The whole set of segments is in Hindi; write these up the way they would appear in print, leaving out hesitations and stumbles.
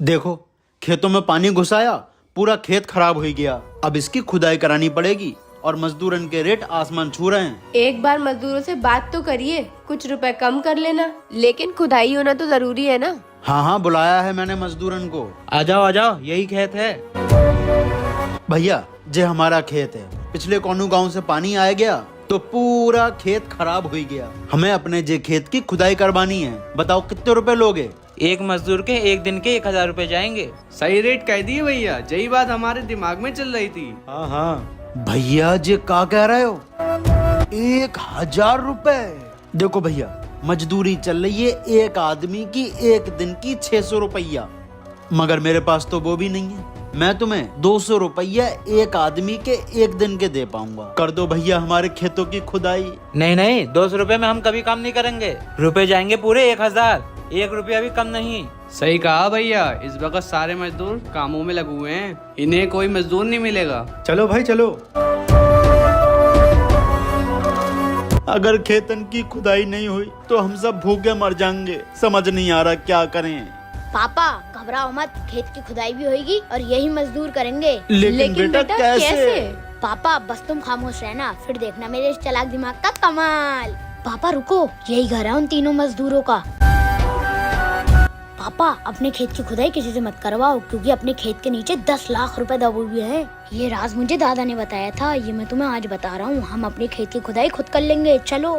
देखो, खेतों में पानी घुसाया, पूरा खेत खराब हो गया। अब इसकी खुदाई करानी पड़ेगी और मजदूरन के रेट आसमान छू रहे हैं। एक बार मजदूरों से बात तो करिए, कुछ रुपए कम कर लेना। लेकिन खुदाई होना तो जरूरी है ना। हाँ हाँ, बुलाया है मैंने मजदूरन को। आ जाओ, यही खेत है। भैया, जे हमारा खेत है। पिछले कोनू गांव से पानी आ गया तो पूरा खेत खराब हो गया। हमें अपने जे खेत की खुदाई करवानी है। बताओ कितने रुपए लोगे? एक मजदूर के एक दिन के 1000 रुपए जाएंगे। सही रेट कह दिए भैया, यही बात हमारे दिमाग में चल रही थी। हाँ हाँ। भैया जे का कह रहे हो? 1000 रुपए? देखो भैया, मजदूरी चल रही है एक आदमी की एक दिन की 600 रुपया, मगर मेरे पास तो वो भी नहीं है। मैं तुम्हें 200 रुपया एक आदमी के एक दिन के दे पाऊंगा। कर दो भैया हमारे खेतों की खुदाई। नहीं, 200 रुपए में हम कभी काम नहीं करेंगे। रुपए जाएंगे पूरे 1000, 1 रुपया भी कम नहीं। सही कहा भैया, इस वक्त सारे मजदूर कामों में लगे हुए हैं, इन्हें कोई मजदूर नहीं मिलेगा। चलो भाई चलो। अगर खेतन की खुदाई नहीं हुई तो हम सब भूखे मर जाएंगे। समझ नहीं आ रहा क्या करें। पापा घबराओ मत, खेत की खुदाई भी होगी और यही मजदूर करेंगे। लेकिन बेटा कैसे? पापा बस तुम खामोश रहना, फिर देखना मेरे इस चालाक दिमाग का कमाल। पापा रुको, यही घर है उन तीनों मजदूरों का। पापा अपने खेत की खुदाई किसी से मत करवाओ, क्योंकि अपने खेत के नीचे 10 लाख रुपए दबे हुए हैं। ये राज मुझे दादा ने बताया था, ये मैं तुम्हें आज बता रहा हूँ। हम अपने खेत की खुदाई खुद कर लेंगे, चलो।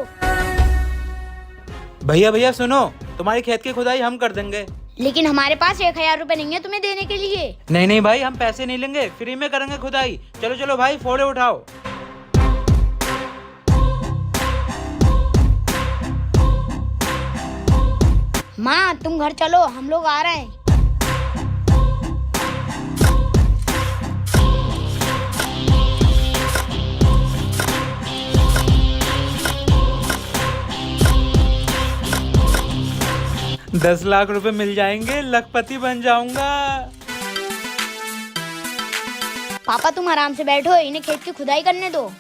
भैया सुनो, तुम्हारी खेत की खुदाई हम कर देंगे। लेकिन हमारे पास 1000 रुपए नहीं है तुम्हें देने के लिए। नहीं भाई, हम पैसे नहीं लेंगे, फ्री में करेंगे खुदाई। चलो भाई, फोड़े उठाओ। माँ तुम घर चलो, हम लोग आ रहे हैं। $10 लाख रुपए मिल जाएंगे, लखपति बन जाऊंगा। पापा तुम आराम से बैठो, इन्हें खेत की खुदाई करने दो।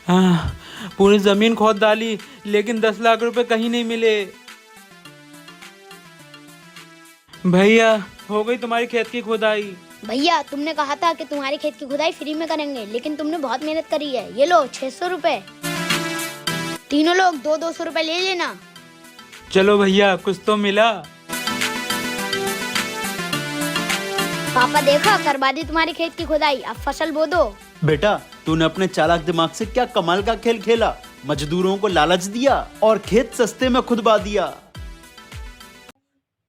हाँ, पूरी जमीन खोद डाली, लेकिन 10 लाख रुपए कहीं नहीं मिले। भैया, हो गई तुम्हारी खेत की खुदाई। भैया तुमने कहा था कि तुम्हारी खेत की खुदाई फ्री में करेंगे, लेकिन तुमने बहुत मेहनत करी है। ये लो 600 रुपए। तीनों लोग 200 रुपए ले लेना। चलो भैया, कुछ तो मिला। पापा देखा, करवा दी तुम्हारी खेत की खुदाई, अब फसल बो दो। बेटा, तूने अपने चालाक दिमाग से क्या कमाल का खेल खेला। मजदूरों को लालच दिया और खेत सस्ते में खुदवा दिया।